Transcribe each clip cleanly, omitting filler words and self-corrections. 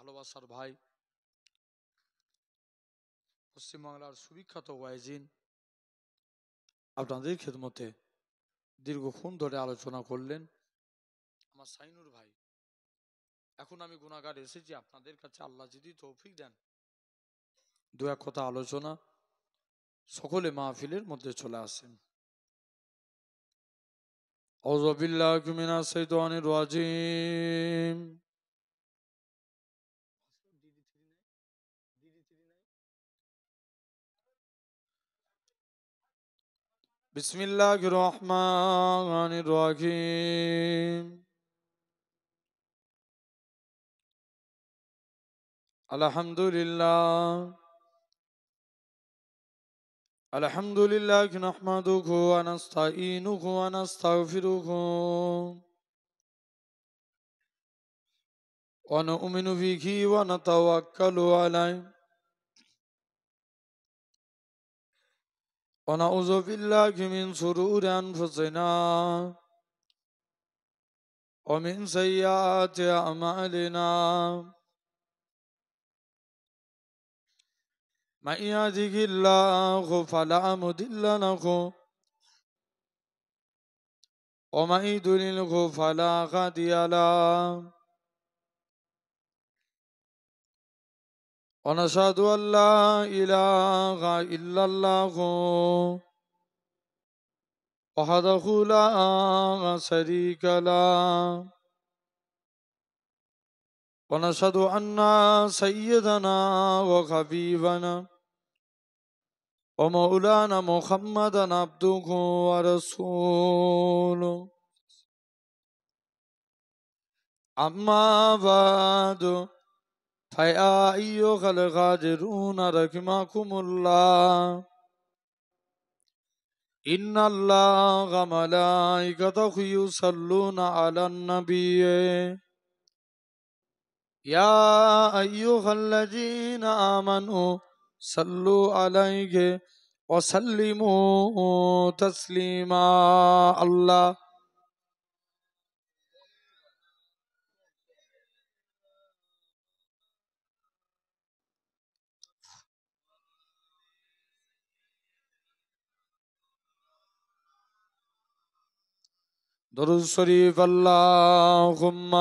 ভালোবাসার ভাই পশ্চিমবাংলার সুবিখ্যাত ওয়াইজিন আপনাদের খেদমতে দীর্ঘক্ষণ ধরে আলোচনা করলেন আমার সাইনুর ভাই। এখন আমি গুনাহগার এসেছি আপনাদের কাছে, আল্লাহ যদি তৌফিক দেন দু এক কথা আলোচনা, সকলে মাহফিলের মধ্যে চলে আসেন। আউযু বিল্লাহি মিনাশ শাইতানির রাজিম। বিসমিল্লাহির রহমানির রহিম। আলহামদুলিল্লাহ আলহামদুলিল্লাহি নাহমাদুহু ওয়া নাস্তাঈনুহু ওয়া নাস্তাগফিরুহু ওয়া নু'মিনু বিহি ওয়া নাতাওয়াক্কালু আলাইহি ওয়া নাউযু বিল্লাহি মিন শুরুরি আনফুসিনা ওয়া মিন সাইয়্যাতি আ'মালিনা। মান ইয়াহদিহিল্লাহু ফালা মুদিল্লা লাহু ওয়া মান ইউদ্লিলহু ফালা হাদিয়া লাহু। ونشهد أن لا إله إلا الله وحده لا شريك له ونشهد أن سيدنا وحبيبنا ومولانا محمدا عبده ورسوله. أما بعد فيا أيها الغادرون رحمكم الله إن الله وملائكته يصلون على النبي يا أيها الذين آمنوا صلوا عليه وسلموا تسليما. الله درود شريف اللهم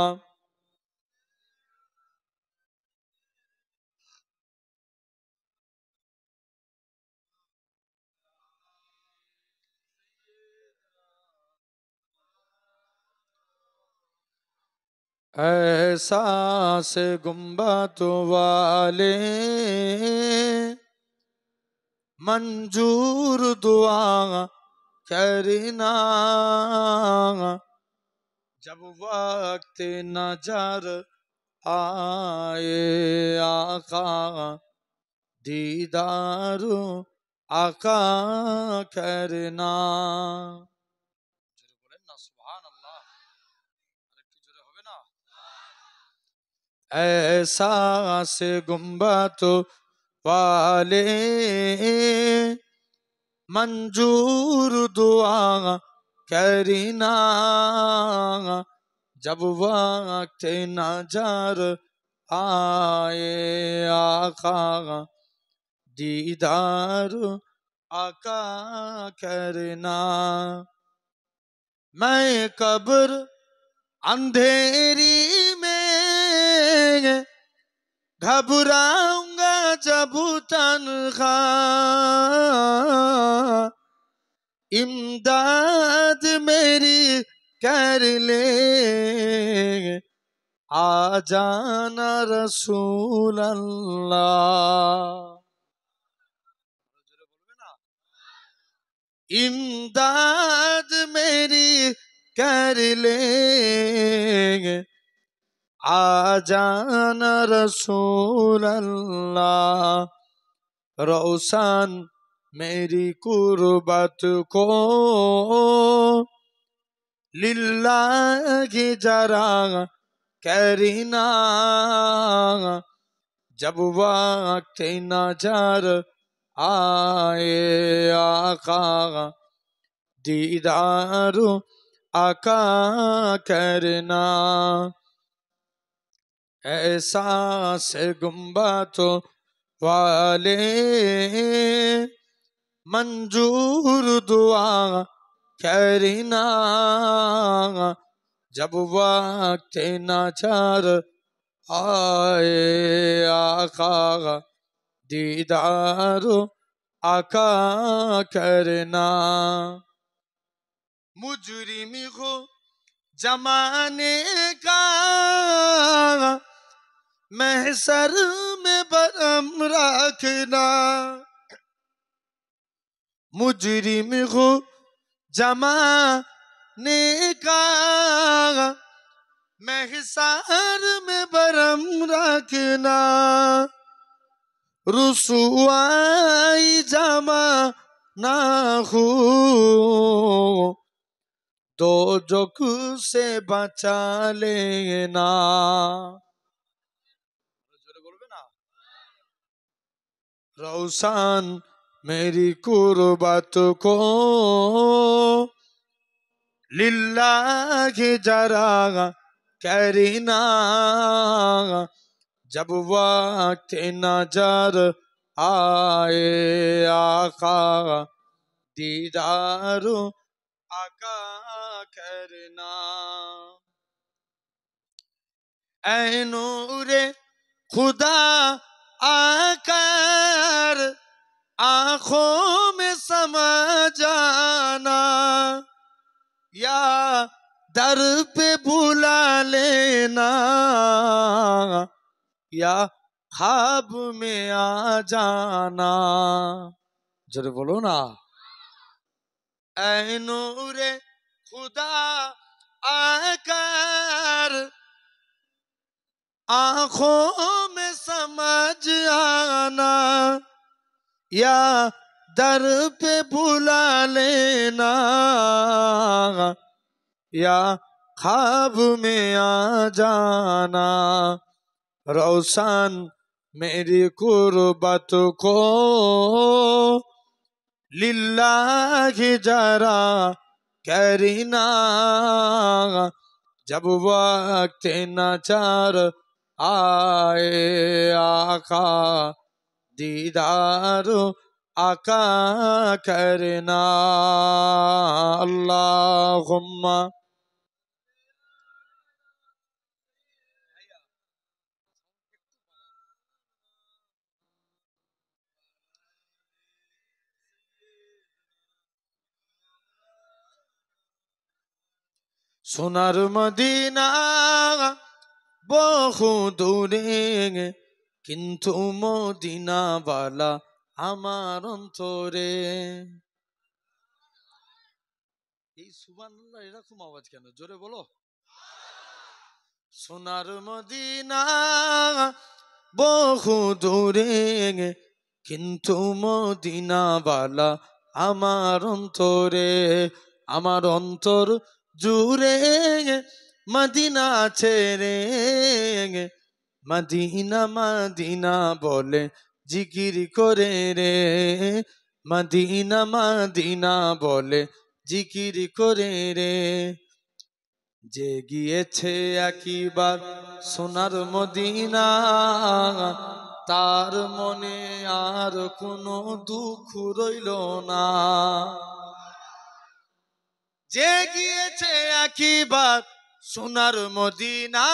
एहसास गुम्बद वाले मंजूर दुआ करना जब वक्त नजर आए आका दीदार आका करना। বলেন না সুবহানাল্লাহ, আরেকটু জোরে হবে না? एहसास गुम्बद वाले मंजूर दुआ करना जब वक्त नजर आए आका दीदार आका करना। मैं कब्र अंधेरी में घबराऊंगा जब तन्हा इमदाद मेरी कर ले आ जाना रसूल अल्लाह। इमदाद मेरी कर ले आ जाना रसूल अल्लाह। रोशन मेरी कुर्बत को लिल्लाह जरा करना जब वक्त नजर आए आका दीदार आका करना। ऐसा से गुम्बातो वाले मंजूर दुआ करना जब वक्त नाचार आए आका दीदार आका करना मुजरिम हो जमाने का महसर में बरम रखना मुजरिम हो जमाने का महसर में बरम रखना रुसवाई जमा ना हो दो जोक से बचा लेना रौसान मेरी कुर्बत को लिल्लाह जरा करना जब वक्त नजर आए आका दीदार आका करना ऐ नूरे खुदा आकर आँखों में समा जाना या दर पे बुला लेना या ख्वाब में आ जाना जरा बोलो ना ऐ नूरे खुदा आकर आँखों में समझ आना या दर पे बुला लेना या ख्वाब में आ जाना रौशन मेरी कुर्बत को लिल्लाह जरा करना जब वक्त नजर आए आका दीदार आका करना अल्लाहुम्मा সোনার মদিনা বহু দূরে কিন্তু মদিনাওয়ালা আমার অন্তরে এই সুবহানাল্লাহ এরকম আওয়াজ কেন জোরে বলো সোনার মদিনা বহু দূরে কিন্তু মদিনাওয়ালা আমার অন্তরে আমার অন্তর জুড়ে মদিনা ছেড়ে মদিনা মদিনা বলে জিকির করে রে মদিনা মদিনা বলে জিকির করে রে যে গিয়েছে একবার সোনার মদিনা তার মনে আর কোনো দুঃখ রইল না যে গিয়েছে একবার সোনার মদিনা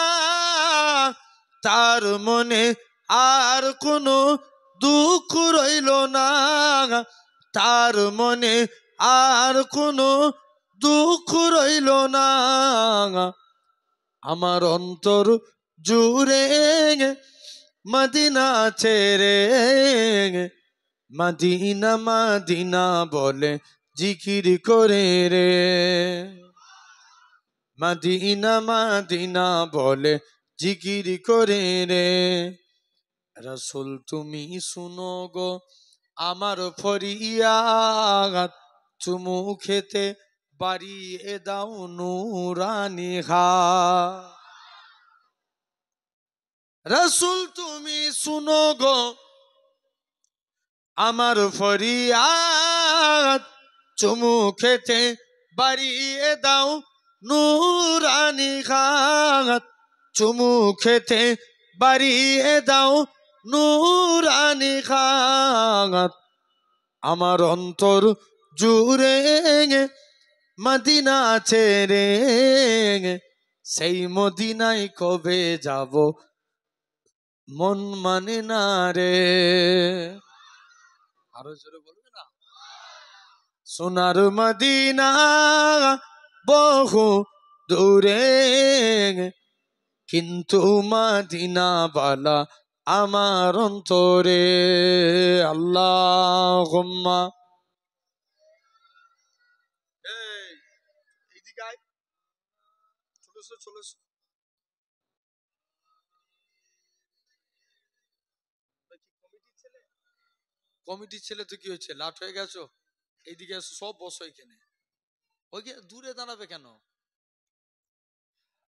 তার মনে আর কোনো দুঃখ রইল না তার মনে আর কোনো দুঃখ রইল না আমার অন্তর জুড়ে মদিনা ছেড়ে মদিনা মদিনা বলে জিকির করে রে মদিনা মদিনা বলে জিকির করে রে রাসূল তুমি শুনো গো আমার ফরিয়াদ চুমু খেতে বাড়িয়ে দাও নুরানি হাত রাসূল তুমি শুনো গো আমার ফরিয়াদ চুমু খেতে বাড়িয়ে দাও নুরানি হাত চুমু খেতে বাড়িয়ে দাও নূরানি খাত আমার অন্তর জুড়ে মদিনা ছেড়ে সেই মদিনায় কবে যাব মন মানে না রে আরো জোরে বলবে না সোনার মদিনা বহু দূরে কিন্তু মদিনা বালা আমার অন্তরে আল্লাহুম্মা এইদিকে আয় চলেছো কমিটির ছেলে তো কি হয়েছে লাট হয়ে গেছো এইদিকে এসো সব বসো এখানে ওই দূরে দাঁড়াবে কেন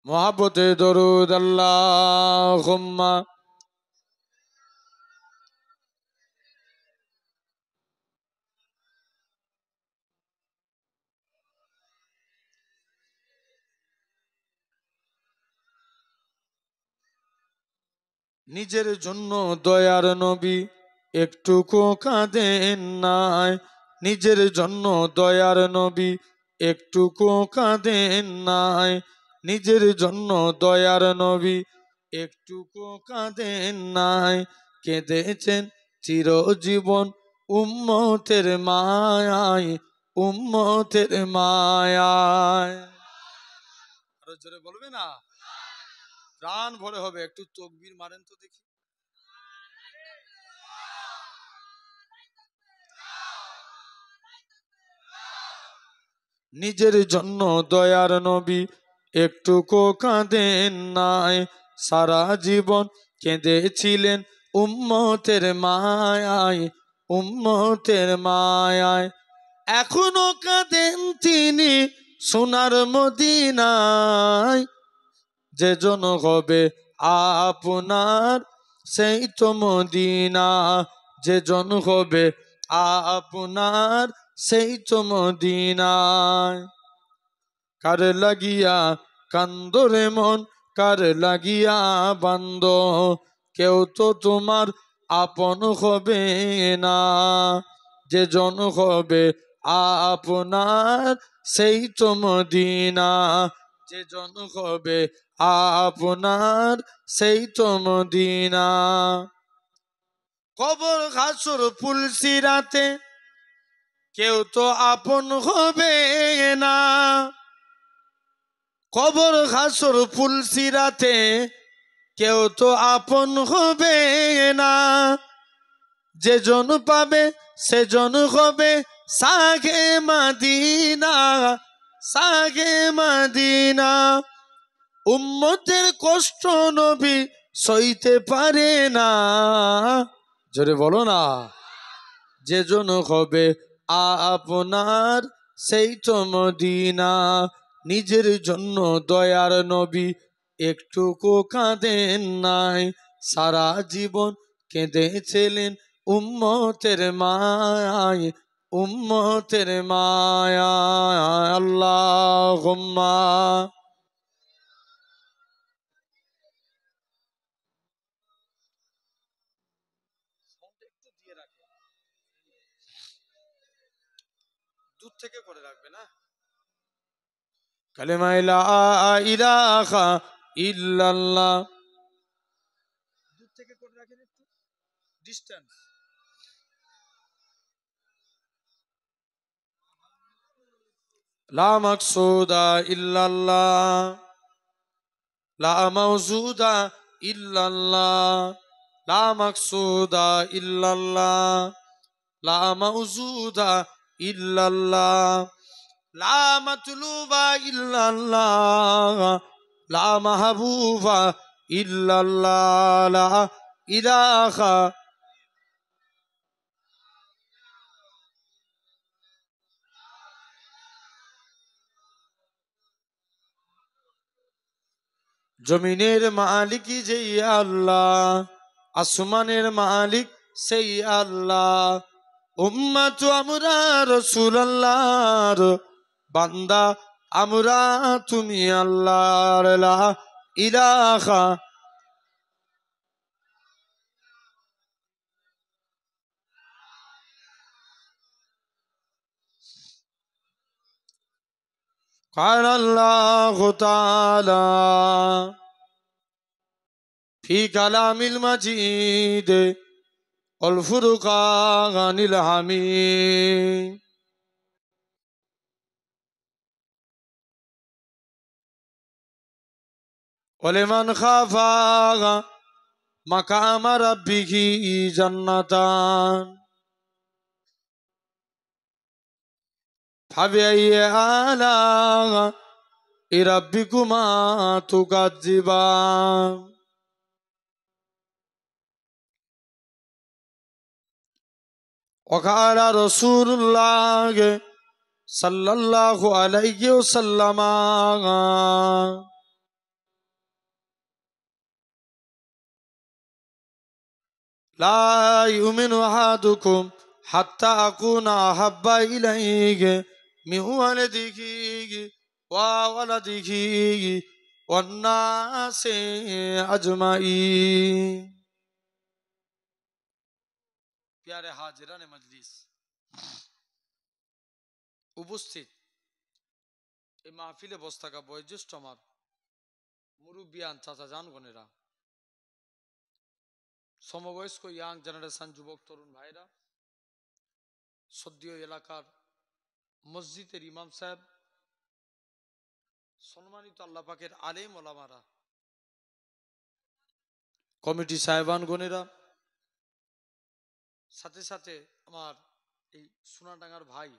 মহাব্বতে দরুদ আল্লাহুম্মা নিজের জন্য দয়ার নবী একটুকু কাঁদেন নাই নিজের জন্য দয়ার নবী একটুকু কাঁদেন নাই নিজের জন্য দয়ার নবী একটুকু কাঁদেন নাই কেঁদেছেন চিরজীবন উম্মতের মায়ায় উম্মতের মায়ায় আরো জোরে বলবে না প্রাণ ভরে হবে একটু তকবীর মারেন তো দেখি নিজের জন্য দয়ার নবী একটুকু কাঁদেন নাই সারা জীবন কেঁদেছিলেন উম্মতের মায়ায় উম্মতের মায়ায় এখনো কাঁদেন তিনি সোনার মদিনায় যে জন হবে আপনার সেই তো মদিনা যে জন হবে আপনার সেই তো মদিনায় কার লাগিয়া কান্দরে মন কার লাগিয়া বান্দ কেউ তো তোমার আপন হবে না যে জন হবে আপনার সেই তো মদিনা যে জন হবে আপনার সেই তো মদিনা কবর হাসর ফুলসিরাতে কেউ তো আপন হবে না কবর হাসর ফুলসিরাতে কেউ তো আপন হবে না যে জন পাবে সে জন হবে সাগে মদিনা সাগে মদিনা উম্মতের কষ্ট নবী সইতে পারে না জোরে বলো না যে জন হবে আপনার সেই তো মদিনা নিজের জন্য দয়ার নবী একটুকু কাঁদেন নাই সারা জীবন কেঁদেছিলেন উম্মতের মায়ায় উম্মতের মায়ায় আল্লাহুম্মা দূর থেকে করে রাখবে না কালেমা লা ইলাহা ইল্লাল্লাহ দূর থেকে করে রাখেন একটু ডিসটেন্স লা মাকসুদা ইল্লাল্লাহ লা মাওজুদা ইল্লাল্লাহ লা মাকসুদা ইল্লাল্লাহ লা মাওজুদা ইল্লাল্লাহ লা মাতলুবা ইল্লাল্লাহ লা মাহবুবা ইল্লাল্লাহ লা ইলাহা জমিনের মালিক যেই আল্লাহ আসমানের মালিক সেই আল্লাহ উম্মত আমরা রাসূলুল্লাহর বান্দা আমরা তুমি আল্লাহর লা ইলাহা قال الله تعالى في كلام المجيد والفرقان الحميد ولمن خاف مقام ربه جنتان فبأي آلاء ربكما تكذبان وقال رسول الله صلى الله عليه وسلم لا يؤمن أحدكم حتى أكون أحب إليه من ولده وولده والناس أجمعين प्यारे हाजिरान मजलिस उपस्थित এই মাহফিলে বসে থাকা বয়োজ্যেষ্ঠ আমার মুরব্বিয়ান চাচা জানগণেরা সমবয়স্ক ইয়াং জেনারেশন যুবক তরুণ ভাইরা সদ্য এলাকার মসজিদের ইমাম সাহেব সম্মানিত আল্লাহ পাকের আলেম ওলামারা কমিটি সাহেবানগণেরা সাথে সাথে আমার এই সোনাডাঙ্গার ভাই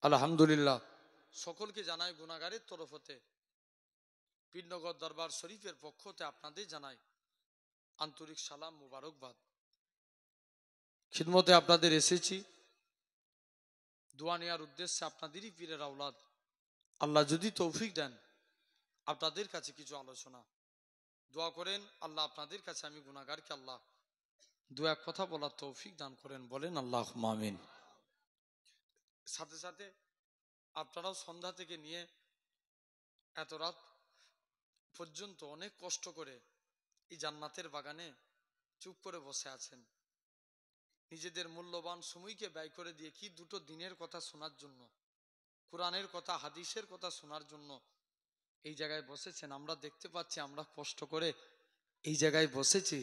আলহামদুলিল্লাহ সকলকে জানাই গুনাহগারের তরফ হতে পীরনগর দরবার শরীফের পক্ষ হতে আপনাদের জানাই আন্তরিক সালাম মুবারকবাদ খিদমতে আপনাদের এসেছি দোয়া নেওয়ার উদ্দেশ্যে আপনাদেরই পীরের আওলাদ আল্লাহ যদি তৌফিক দেন আপনাদের কাছে কিছু আলোচনা দোয়া করেন আল্লাহ আপনাদের কাছে আমি গুনাহগারকে আল্লাহ দু এক কথা বলার তৌফিক দান করেন বলেন আল্লাহুম্মা আমিন সাথে সাথে আপনারাও সন্ধ্যা থেকে নিয়ে এত রাত পর্যন্ত অনেক কষ্ট করে এই জান্নাতের বাগানে চুপ করে বসে আছেন নিজেদের মূল্যবান সময়কে ব্যয় করে দিয়ে কি দুটো দিনের কথা শোনার জন্য কোরআনের কথা হাদিসের কথা শোনার জন্য এই জায়গায় বসেছেন আমরা দেখতে পাচ্ছি আমরা কষ্ট করে এই জায়গায় বসেছি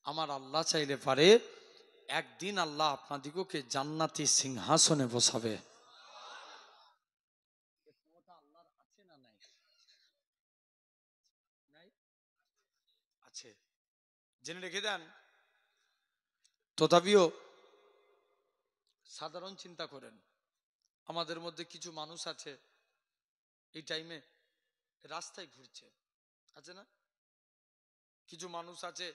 আমার আল্লাহ চাইলে পারে একদিন আল্লাহ আপনাদিগকে জান্নাতি সিংহাসনে বসাবে আল্লাহর আছে না নাই নাই আছে জেনে রেখে দেন তথাপিও সাধারণ চিন্তা করেন আমাদের মধ্যে কিছু মানুষ আছে এই টাইমে রাস্তায় ঘুরছে আছে না কিছু মানুষ আছে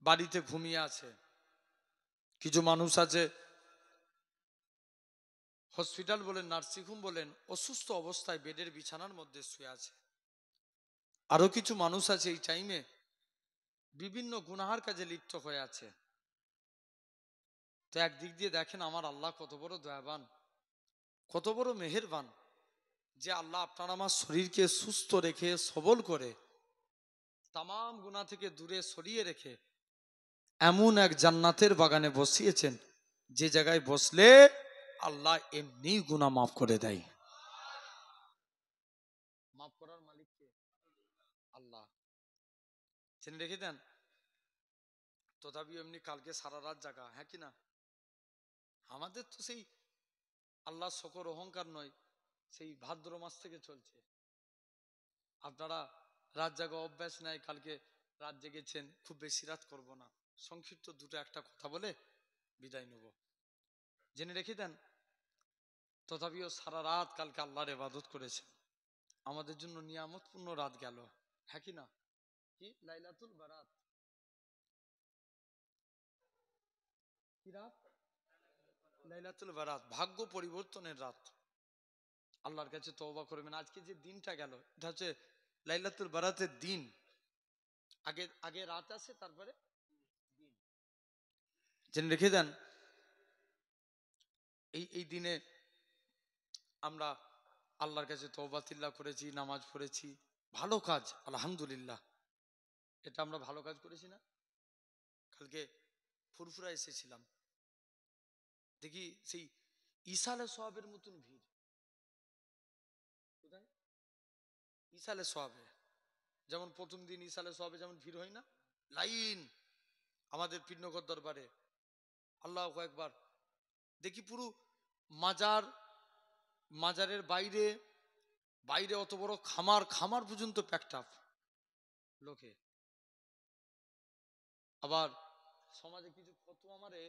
বাড়িতে ঘুমিয়ে আছে কিছু মানুষ আছে হসপিটাল বলেন নার্সিংহোম বলেন অসুস্থ অবস্থায় বেডের বিছানার মধ্যে শুয়ে আছে আরো কিছু মানুষ আছে এই টাইমে বিভিন্ন গুনাহার কাজে লিপ্ত হয়ে আছে তো একদিক দিয়ে দেখেন আমার আল্লাহ কত বড় দয়াবান কত বড় মেহেরবান যে আল্লাহ আপনার আমার শরীরকে সুস্থ রেখে সবল করে তামাম গুনাহ থেকে দূরে সরিয়ে রেখে এমন এক জান্নাতের বাগানে বসিয়েছেন যে জায়গায় বসলে আল্লাহ এমনি গুনাহ মাফ করে দেয় মাফ করার মালিক কে আল্লাহ জেনে রেখে দেন তথাপি এমনি কালকে সারা রাত জাগা হ্যাঁ কি না আমাদের তো সেই আল্লাহ শকর অহংকার নয় সেই ভাদ্র মাস থেকে চলছে আপনারা রাত জাগা অভ্যাস নাই কালকে রাত জেগেছেন খুব বেশি রাত করব না সংক্ষিপ্ত দুটো একটা কথা বলে বিদায় নেব জেনে রেখে দেন তথাপিও সারা রাত কালকে আল্লাহর ইবাদত করেছে আমাদের জন্য নিয়ামতপূর্ণ রাত গেল হ্যাঁ কি না কি লাইলাতুল বারাত কি রাত লাইলাতুল বারাত ভাগ্য পরিবর্তনের রাত আল্লাহর কাছে তওবা করবেন আজকে যে দিনটা গেল এটা হচ্ছে লাইলাতুল বারাতের দিন আগে আগে রাত আছে তারপরে দিন জেনে রেখে দেন এই দিনে আমরা আল্লাহর কাছে তওবা তিল্লাহ করেছি নামাজ পড়েছি ভালো কাজ আলহামদুলিল্লাহ এটা আমরা ভালো কাজ করেছি না কালকে ফুরফুরা এসেছিলাম দেখি সেই ইসালে সোয়াবের মতন ভিড়। কোথায়? ইসালে সোয়াবে। যেমন প্রথম দিন ইসালে সোয়াবে যেমন ভিড় হয় না, লাইন আমাদের পীরনগর দরবারে, আল্লাহু আকবার, দেখি পুরো মাজার, মাজারের বাইরে, বাইরে অত বড় খামার, খামার পর্যন্ত প্যাকটাপ লোকে। আবার সমাজে কিছু ফতোয়া মারে,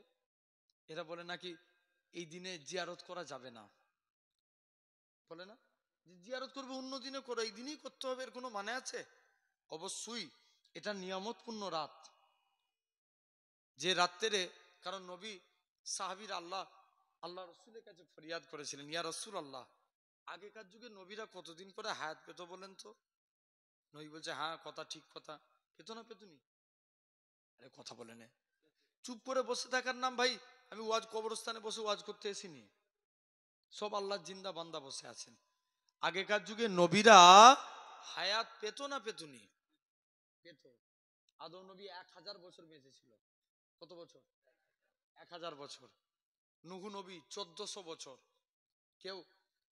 এরা বলে নাকি এই দিনে জিয়ারত করা যাবে না, বলে না যে জিয়ারত করবে অন্য দিনে করো, এই দিনই করতে হবে, এর কোনো মানে আছে? অবশ্যই এটা নিয়ামতপূর্ণ রাত, যে রাত্রে, কারণ নবী সাহাবীর আল্লাহ রসুলের কাছে ফরিয়াদ করেছিলেন, ইয়া রসুল আল্লাহ, আগেকার যুগে নবীরা কতদিন করে হায়াত পেত বলেন তো? নবী বলছে হ্যাঁ কথা ঠিক কথা, পেত না পেতুনি? আরে কথা বলে নে, চুপ করে বসে থাকার নাম ভাই। আমি ওয়াজ কবরস্থানে বসে ওয়াজ করতে এসিনি, সব আল্লাহর জিন্দা বান্দা বসে আছেন। আগেকার যুগে নবীরা হায়াত পেত না পেতুনি? পেত। আদম নবী 1000 বছর বেঁচে ছিল। কত বছর? 1000 বছর। নুহু নবী 1400 বছর, কেউ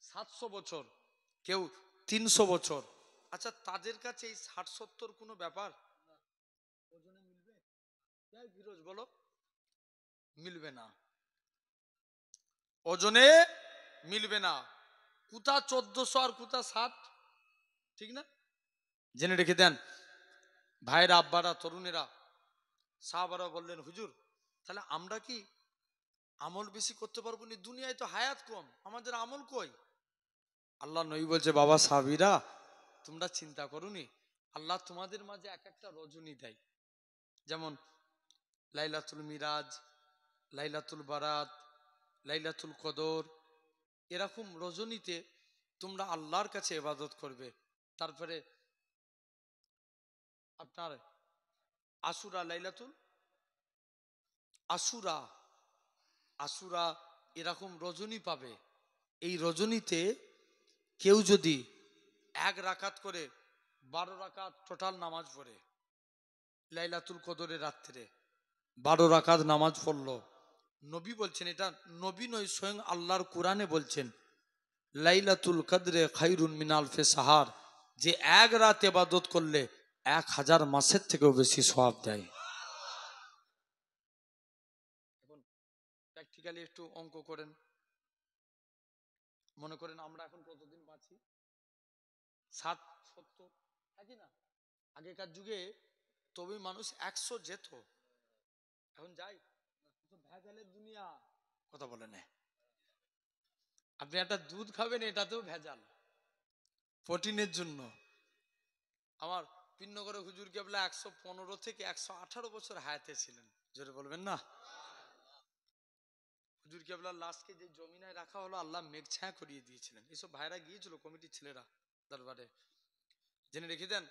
700 বছর, কেউ 300 বছর। আচ্ছা তাদের কাছে এই 60-70 কোনো ব্যাপার? ওজনে মিলবে? ফিরোজ বলো, মিলবে না, ওজনে মিলবে না। কুতা 1400 আর কুতা 60, ঠিক না? জেনে রেখে দেন ভাইরা, আব্বারা, তরুণেরা। সাহাবারা বললেন হুজুর তাহলে আমরা কি আমল বেশি করতে পারবো না? দুনিয়ায় তো হায়াত কম, আমাদের আমল কই? আল্লাহ নবী বলছে বাবা সাহাবীরা, তোমরা চিন্তা করোনি, আল্লাহ তোমাদের মাঝে এক একটা রজনী দেয়, যেমন লাইলাতুল মিরাজ, লাইলাতুল বারাত, লাইলাতুল কদর, এরকম রজনীতে তোমরা আল্লাহর কাছে ইবাদত করবে। তারপরে আপনার আশুরা, লাইলাতুল আশুরা, আশুরা, এরকম রজনী পাবে। এই রজনীতে কেউ যদি 1 রাকাত করে 12 রাকাত টোটাল নামাজ পড়ে, লাইলাতুল কদরের রাত্রে 12 রাকাত নামাজ পড়লো, নবী বলছেন, এটা নবী নয় স্বয়ং আল্লাহর কোরআনে বলছেন, লাইলাতুল কদরে খায়রুন মিন আলফি সাহার, যে 1 রাত ইবাদত করলে 1000 মাসের থেকেও বেশি সওয়াব দেয়। এখন প্র্যাকটিক্যালি একটু অঙ্ক করেন, মনে করেন আমরা এখন কতদিন বাঁচি? 60-70, নাকি না? আগেকার যুগে তবে মানুষ 100 যেত, এখন যাই? ভেজালের দুনিয়া, কথা বলে না। আপনি একটা দুধ খাবেন, এটাতেও ভেজাল, প্রোটিনের জন্য। আমার পিন্নগরে হুজুর কেবলা 115 থেকে 118 বছর হায়াতে ছিলেন, জোরে বলবেন না? হুজুর কেবলার লাশকে যে জমিনায় রাখা হলো, আল্লাহ মেঘ ছায়া করিয়ে দিয়েছিলেন। এসব ভাইরা গিয়েছিল, কমিটির ছেলেরা দরবারে, জেনে রেখে দেন।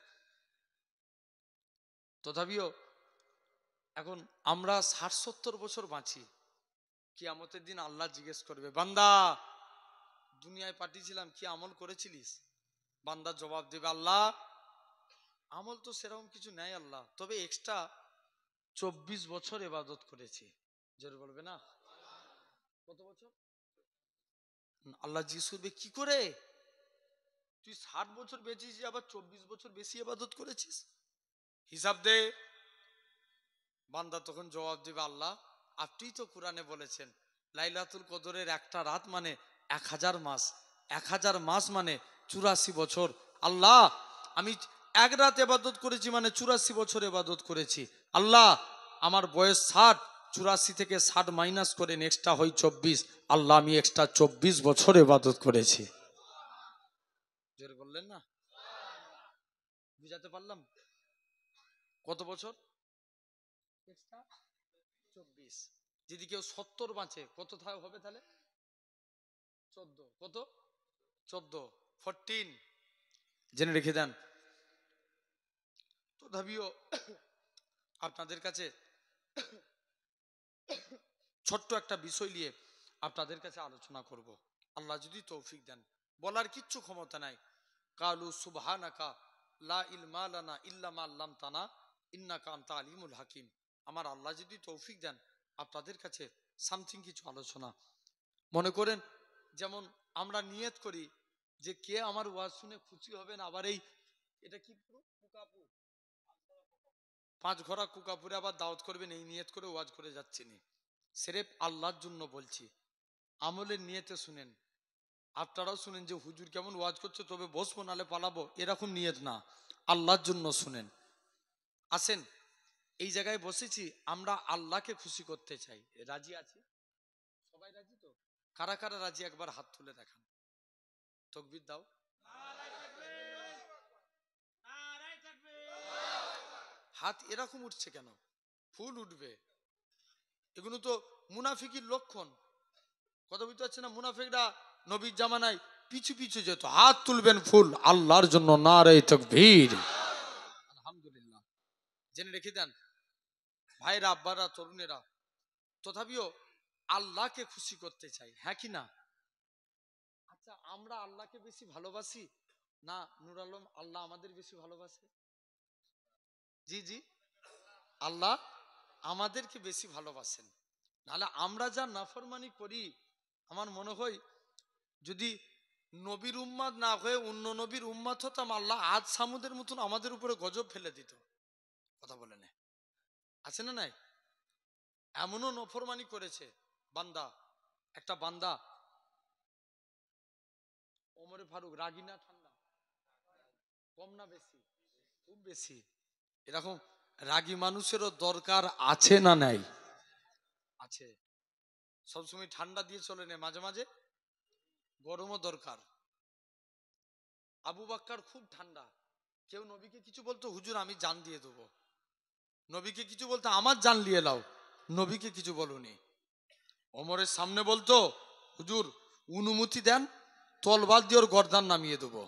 তথাপিও এখন আমরা 60-70 বছর বাঁচি, কিয়ামতের দিন আল্লাহ জিজ্ঞেস করবে, বান্দা দুনিয়ায় পাঠিয়েছিলাম, কি আমল করেছিলিস? বান্দা জবাব দেবে, আল্লাহ আমল তো সেরকম কিছু নাই আল্লাহ, তবে এক্সট্রা 24 বছর ইবাদত করেছি। জোরে বলবে না? কত বছর? আল্লাহ জিজ্ঞেস করবে, কি করে তুই 60 বছর বেঁচেছিস, আবার 24 বছর বেশি ইবাদত করেছিস, হিসাব দে। বান্দা তখন জবাব দেবে, আল্লাহ আপনি তো কোরআনে বলেছেন লাইলাতুল কদরের একটা রাত মানে 1000 মাস, 1000 মাস মানে 84 বছর। আল্লাহ আমি 1 রাত ইবাদত করেছি মানে 84 বছর ইবাদত করেছি। আল্লাহ আমার বয়স 60, 84 থেকে 60 মাইনাস করে এক্সট্রা হয় 24। আল্লাহ আমি এক্সট্রা 24 বছর ইবাদত করেছি। জোরে বললেন না? বুঝাতে পারলাম? কত বছর এক্সট্রা? 24। যদি কেউ 70 বাঁচে, কত হবে তাহলে? 14। কত? 14, 14। জেনে রেখে দেন। তথাপিও আপনাদের কাছে ছোট্ট একটা বিষয় নিয়ে আপনাদের কাছে আলোচনা করব, আল্লাহ যদি তৌফিক দেন। বলার কিচ্ছু ক্ষমতা নাই। কালু সুবহানাকা লা ইলমা লানা ইল্লা মা আল্লামতানা ইন্নাকা আনতা আলিমুল হাকিম। আমার আল্লাহ যদি তৌফিক দেন, আপনাদের কাছে সামথিং কিছু আলোচনা মনে করেন যেমন আমরা নিয়ত করি যে কে আমার ওয়াজ শুনে খুশি হবেন, আবার এই এটা কি কুকাপুর 5 ঘোড়া কুকাপুরে আবার দাওয়াত করবেন, এই নিয়ত করে ওয়াজ করে যাচ্ছি না। সিরেফ আল্লাহর জন্য বলছি, আমলের নিয়তে শুনেন। আপনারাও শুনেন যে হুজুর কেমন ওয়াজ করছে, তবে বসবো নালে পালাবো, এরকম নিয়ত না, আল্লাহর জন্য শুনেন। আসেন, এই জায়গায় বসেছি আমরা আল্লাহকে খুশি করতে চাই। রাজি আছি? সবাই রাজি তো? কারা কারা রাজি একবার হাত তুলে দেখান। তকবীর দাও। হাত এরকম উঠছে কেন? ফুল উঠবে, এগুলো তো মুনাফিকির লক্ষণ। কথা বুঝতে পারছে না? মুনাফিকরা নবীর জামানায় পিছু পিছু যেত, হাত তুলবেন ফুল আল্লাহর জন্য, নারে তাকবীর। আলহামদুলিল্লাহ। জেনে রেখে দেন ভাইরা, আব্বারা, তরুণেরা, তথাপিও আল্লাহকে খুশি করতে চাই, হ্যাঁ কি না? আচ্ছা, আমরা আল্লাহকে বেশি ভালোবাসি না নূর আলম আল্লাহ আমাদের বেশি ভালোবাসে? জি জি, আল্লাহ আমাদেরকে বেশি ভালোবাসেন। নাহলে আমরা যা নাফরমানি করি, আমার মনে হয় যদি নবীর উম্মাদ না হয়ে অন্য নবীর উম্মাদ হতাম, আল্লাহ আজ সামুদের মতন আমাদের উপরে গজব ফেলে দিত। কথা বলে না, আছে না নাই? এমনও নফরমানি করেছে বান্দা, একটা বান্দা ওমরে ফারুক, রাগি না ঠান্ডা? কম না বেশি? খুব বেশি। এরকম রাগী মানুষেরও দরকার আছে না নাই? আছে। সবসময় ঠান্ডা দিয়ে চলে নেই, মাঝে মাঝে গরমও দরকার। আবু বাক্কার খুব ঠান্ডা, কেউ নবীকে কিছু বলতো, হুজুর আমি জান দিয়ে দেবো। নবীকে কিছু বলতো, আমার জান নিয়ে লাও। নবীকে কিছু বলুনি। ওমরের সামনে বলতো, হুজুর অনুমতি দেন, তলবার দিয়ে ওর গর্দান নামিয়ে দেবো।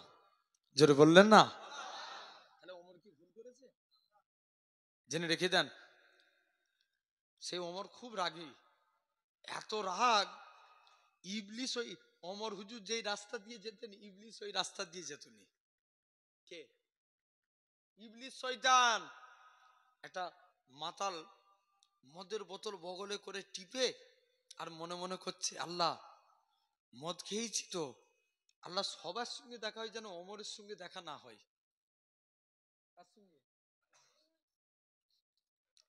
জোরে বললেন না? তাহলে ওমর কি ভুল করেছে? জেনে রেখে দেন, সেই ওমর খুব রাগী। এত রাগ, ইবলিস ওই ওমর হুজুর যেই রাস্তা দিয়ে যেতেন, ইবলিস ওই রাস্তা দিয়ে যেতনি। কে? ইবলিস শয়তান। একটা মাতাল মদের বোতল বগলে করে টিপে আর মনে মনে করছে, আল্লাহ মদ খেয়েছি তো, আল্লাহ সবার সঙ্গে দেখা হয় যেন ওমরের সঙ্গে দেখা না হয়। কার সঙ্গে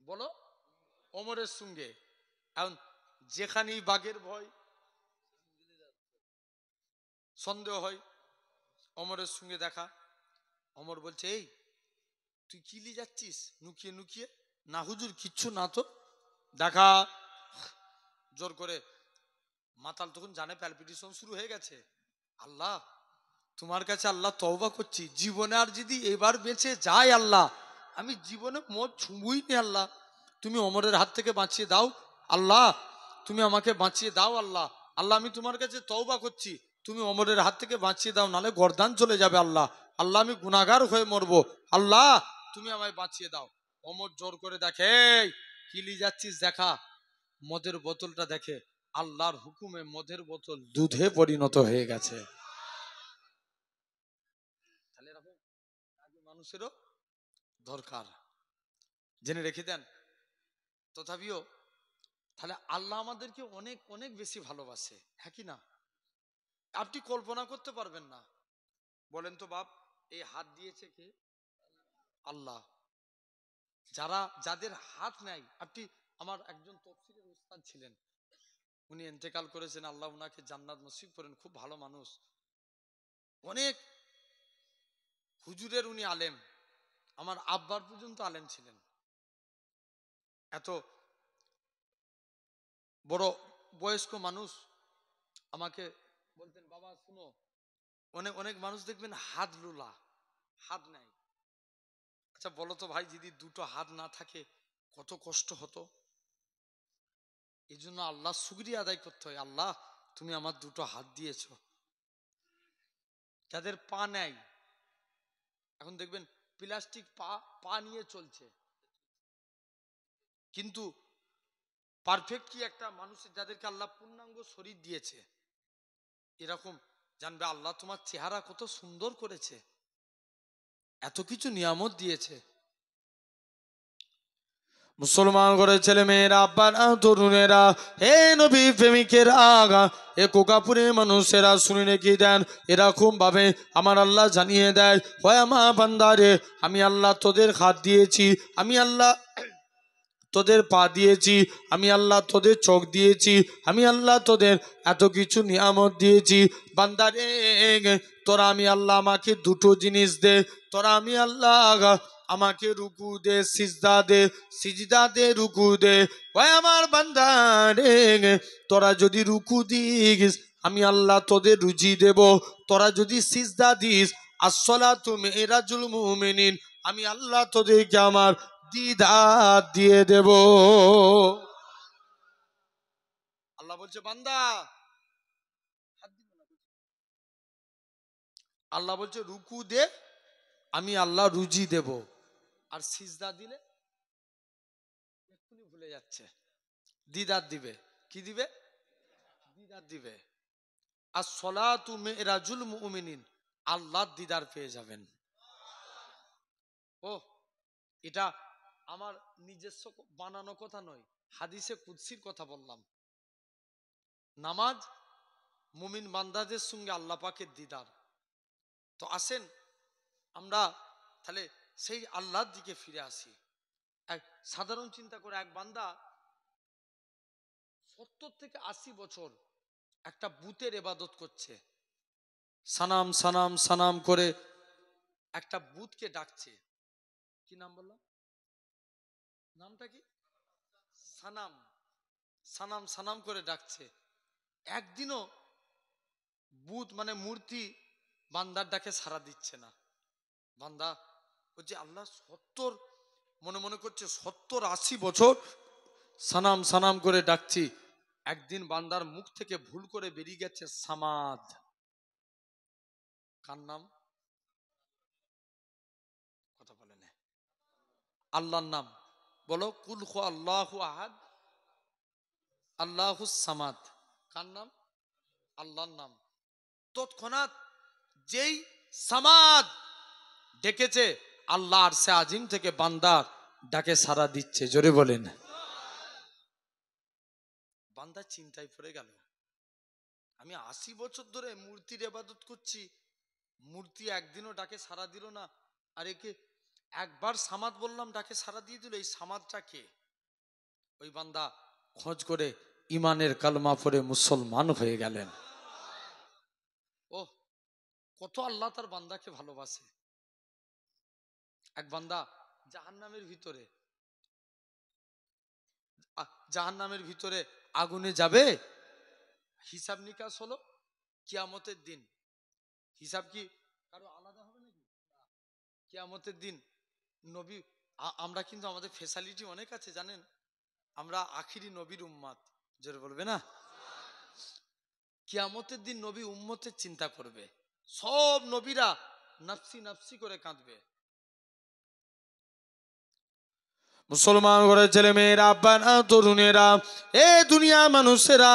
বলো? ওমরের সঙ্গে। এখন যেখানেই বাঘের ভয়, সন্দেহ হয়, ওমরের সঙ্গে দেখা। ওমর বলছে, এই তুই কি লি যাচ্ছিস নুকিয়ে নুকিয়ে? না হুজুর কিচ্ছু না তো। দেখা, জোর করে। মাতাল তখন জানে প্যালপিটেশন শুরু হয়ে গেছে। আল্লাহ তোমার কাছে আল্লাহ তওবা করছি, জীবনে আর যদি এবার বেঁচে যায় আল্লাহ, আমি জীবনে মদ ছুঁবই নি আল্লাহ, তুমি ওমরের হাত থেকে বাঁচিয়ে দাও আল্লাহ, তুমি আমাকে বাঁচিয়ে দাও আল্লাহ। আল্লাহ আমি তোমার কাছে তওবা করছি, তুমি ওমরের হাত থেকে বাঁচিয়ে দাও, নালে গর্দান চলে যাবে আল্লাহ। আল্লাহ আমি গুনাহগার হয়ে মরবো, আল্লাহ তুমি আমায় বাঁচিয়ে দাও। ওমর জোর করে দেখে, এই কি লি যাচ্ছিস দেখা। মদের বোতলটা দেখে, আল্লাহর হুকুমে মদের বোতল দুধে পরিণত হয়ে গেছে। তাহলে এরকম মানুষেরও দরকার, জেনে রেখে দেন। তথাপিও তাহলে আল্লাহ আমাদেরকে অনেক অনেক বেশি ভালোবাসে, হ্যাঁ কি না? আপনি কল্পনা করতে পারবেন না। বলেন তো বাপ, এই হাত দিয়েছে কে? আল্লাহ। যারা যাদের হাত নাই, আপনি, আমার একজন তফসিরের উস্তাদ ছিলেন, উনি ইন্তেকাল করেছেন, আল্লাহ উনাকে জান্নাত নসিব করেন, খুব ভালো মানুষ, অনেক হুজুরের উনি আলেম, আমার আব্বার পর্যন্ত আলেম ছিলেন। এত বড় বয়স্ক মানুষ আমাকে বলতেন, বাবা শুনো, অনেক অনেক মানুষ দেখবেন হাত লুলা, হাত নাই। আচ্ছা বলো তো ভাই, যদি দুটো হাত না থাকে কত কষ্ট হতো। এই জন্য আল্লাহ শুকরিয়া আদায় করতে হয়, আল্লাহ তুমি আমার দুটো হাত দিয়েছো। যাদের পা নেই, এখন দেখবেন প্লাস্টিক পা, পা নিয়ে চলছে, কিন্তু পারফেক্ট কি একটা মানুষের, যাদেরকে আল্লাহ পূর্ণাঙ্গ শরীর দিয়েছে, এরকম জানবে আল্লাহ তোমার চেহারা কত সুন্দর করেছে, এত কিছু নিয়ামত দিয়েছে। মুসলমান করে ছেলে মেয়েরা, আব্বারা, তরুণেরা, হে নবী প্রেমিকেরা, এ কোকাপুরে মানুষেরা শুনে রেখে দেন, এরকম ভাবে আমার আল্লাহ জানিয়ে দেয়, হয় আমার বান্দারে, আমি আল্লাহ তোদের হাত দিয়েছি, আমি আল্লাহ তোদের পা দিয়েছি, আমি আল্লাহ তোদের চোখ দিয়েছি, আমি আল্লাহ তোদের এত কিছু নিয়ামত দিয়েছি। বান্দারে, তোরা আমি আল্লাহ আমাকে দুটো জিনিস দে, তোরা আমি আল্লাহ আমাকে রুকু দে, সিজদা দে, সিজদা দে, রুকু দে। ওই আমার বান্দারে, তোরা যদি রুকু দিস আমি আল্লাহ তোদের রুজি দেব, তোরা যদি সিজদা দিস আসসালাতু মিরাজুল মুমিনিন, আমি আল্লাহ তোদেরকে আমার দিদার দিয়ে দেব। আল্লাহ বলছে বান্দা, আল্লাহ বলছে রুকু দে, আমি আল্লাহ রুজি দেব, আর সিজদা দিলে এক্ষুনি ভুলে যাচ্ছে, দিদার দিবে। কি দিবে? দিদার দিবে। আর সলাতু মিরাজুল মুমিনিন, আল্লাহর দিদার পেয়ে যাবেন। ও, এটা আমার নিজস্ব বানানো কথা নয়, হাদিসে কুদসির কথা বললাম। নামাজ মুমিন বান্দাদের সঙ্গে আল্লাহ পাকের দিদার। তো আসেন আমরা তাহলে সেই আল্লাহর দিকে ফিরে আসি। এক সাধারণ চিন্তা করে, এক বান্দা 70 থেকে 80 বছর একটা বুতের ইবাদত করছে, সানাম সানাম সানাম করে একটা বুতকে ডাকছে। কি নাম বললাম? নামটা কি? সানাম। সানাম সানাম করে ডাকছে। একদিনও বুত মানে মূর্তি বান্দার ডাকে সাড়া দিচ্ছে না। বান্দা বলছে আল্লাহ 70, মনে মনে করছে 70-80 বছর সানাম সানাম করে ডাকছি, একদিন বান্দার মুখ থেকে ভুল করে বেরিয়ে গেছে সামাদ। কার নাম? কথা বলে না, আল্লাহর নাম বলো। কুল হু আল্লাহু আহাদ, আল্লাহুস সামাদ। কার নাম? আল্লাহর নাম। তৎক্ষণাৎ যেই সামাদ ডেকেছে, আল্লাহ আরশে আজিম থেকে বান্দার ডাকে সাড়া দিচ্ছে। জোরে বলেন। বান্দা চিন্তায় পড়ে গেল, আমি 80 বছর ধরে মূর্তির ইবাদত করছি, মূর্তি একদিনও ডাকে সাড়া দিল না, আর একে একবার সামাদ বললাম ডাকে সাড়া দিয়ে দিল, এই সামাদটা কে? ওই বান্দা খোঁজ করে ইমানের কালমা পড়ে মুসলমান হয়ে গেলেন। ও, কত আল্লাহ তার বান্দাকে ভালোবাসে। এক বান্দা জাহান্নামের ভিতরে, জাহান্নামের ভিতরে আগুনে যাবে, হিসাব নিকাশ হলো কিয়ামতের দিন। হিসাব কি কারো আলাদা হবে নাকি? কিয়ামতের দিন নবী, আমরা কিন্তু আমাদের ফ্যাসিলিটি অনেক আছে জানেন, আমরা আখিরি নবীর উম্মাত। জোরে বলবে না? কিয়ামতের দিন নবী উম্মতের চিন্তা করবে, সব নবীরা নাফসি নাফসি করে কাঁদবে। মুসলমান ঘরের ছেলে মেয়েরা, আব্বারা, তরুণেরা, এ দুনিয়া মানুষেরা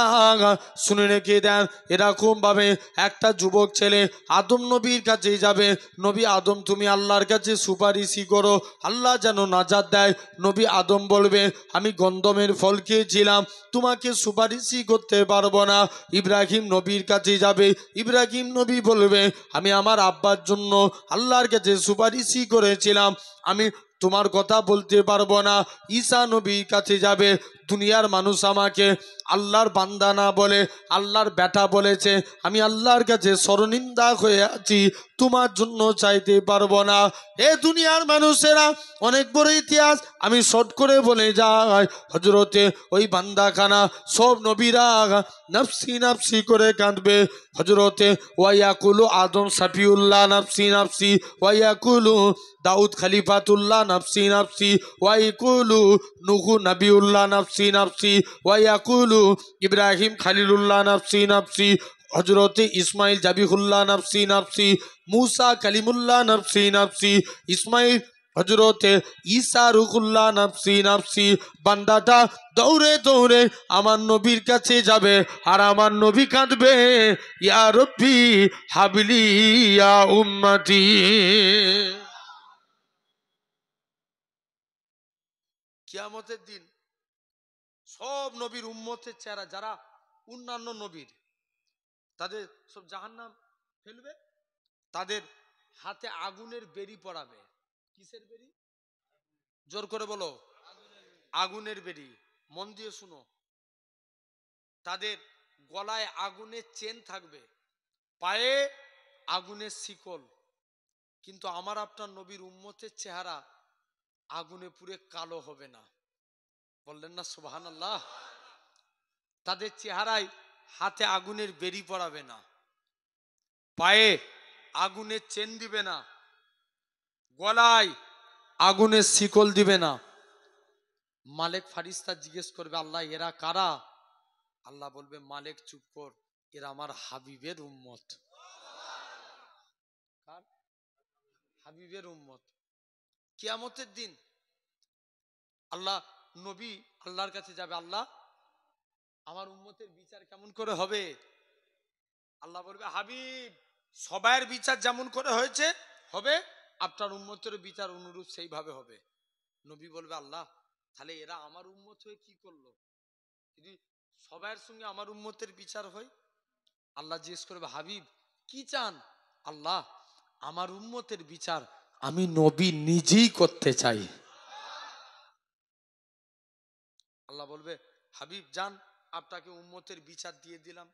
শুনে রেখে দেন, এরকম ভাবে একটা যুবক ছেলে আদম নবীর কাছে যাবে। নবী আদম, তুমি আল্লাহর কাছে সুপারিশই করো, আল্লাহ যেন নাজাত দেয়। নবী আদম বলবে, আমি গন্ধমের ফল খেয়েছিলাম, তোমাকে সুপারিশই করতে পারবো না। ইব্রাহিম নবীর কাছে যাবে, ইব্রাহিম নবী বলবে, আমি আমার আব্বার জন্য আল্লাহর কাছে সুপারিশই করেছিলাম, আমি তোমার কথা বলতে পারবো না। ঈসা নবীর কাছে যাবে, দুনিয়ার মানুষ আমাকে আল্লাহর বান্দা না বলে আল্লাহর বেটা বলেছে, আমি আল্লাহর কাছে শরণিন্দা হয়ে আছি, তোমার জন্য চাইতে পারবো না। এ দুনিয়ার মানুষেরা, অনেক বড় ইতিহাস, আমি শর্ট করে বলে যাই। হজরতে ওই বান্দাখানা সব নবীরা নাফসি নাফসি করে কাঁদবে। হজরতে ওয়াইয়াকুলু আদম সাফিউল্লাহ নাফসি নাফসি, ওয়াইয়াকুলু দাউদ খলিফাতুল্লাহ নাফসি নাফসি, ওয়াইকুলু নুহু নবিউল্লাহ নাফসি নাফসি, ওয়াইকুলু ইব্রাহিম খালিলুল্লাহ নাফসি নাফসি, হজরতে ইসমাইল জাবিহুল্লাহ নাফসি নাফসি, মুসা কালিমুল্লাহ নাফসি নাফসি, ইসমাইল হজরতে ঈসা রুহুল্লাহ নাফসি নাফসি। বান্দাটা দৌড়ে দৌড়ে আমার নবীর কাছে যাবে, আর আমার নবী কাঁদবে, ইয়া রব্বি হাবলি ইয়া উম্মতি। কিয়ামতের দিন সব নবীর উম্মতের চেহারা, যারা অন্যান্য নবীর, তাদের সব জাহান্নাম ফেলবে, তাদের হাতে আগুনের বেড়ি পড়াবে। কিসের বেড়ি? জোর করে বলো। আগুনের বেড়ি। মন দিয়ে শুনো। তাদের গলায় আগুনের চেন থাকবে, পায়ে আগুনের শিকল। কিন্তু আমার আপনার নবীর উম্মতের চেহারা আগুনে পুড়ে কালো হবে না। বললেন না সুবহানাল্লাহ? তাদের চেহারায় হাতে আগুনের বেড়ি পড়াবে না, পায়ে আগুনের চেন দিবে না, গলায় আগুনের শিকল দিবে না। মালেক ফারিস্তা জিজ্ঞেস করবে, আল্লাহ এরা কারা? আল্লাহ বলবে, মালেক চুপ কর, এরা আমার হাবিবের উম্মত। কার? হাবিবের উম্মত। কিয়ামতের দিন আল্লাহ নবী আল্লাহর কাছে যাবে, আল্লাহ আমার উম্মতের বিচার কেমন করে হবে? আল্লাহ বলবে, হাবিব সবার বিচার যেমন করে হয়েছে হবে, আপনার উম্মতের বিচার অনুরূপ সেইভাবে হবে। নবী বলবে, আল্লাহ তাহলে এরা আমার উম্মত হয়ে কি করলো যদি সবার সঙ্গে আমার উম্মতের বিচার হয়? আল্লাহ জিজ্ঞেস করবে, হাবিব কি চান? আল্লাহ আমার উম্মতের বিচার আমি নবী নিজেই করতে চাই। আল্লাহ বলবে, হাবিব যান, আপনাকে উম্মতের বিচার দিয়ে দিলাম।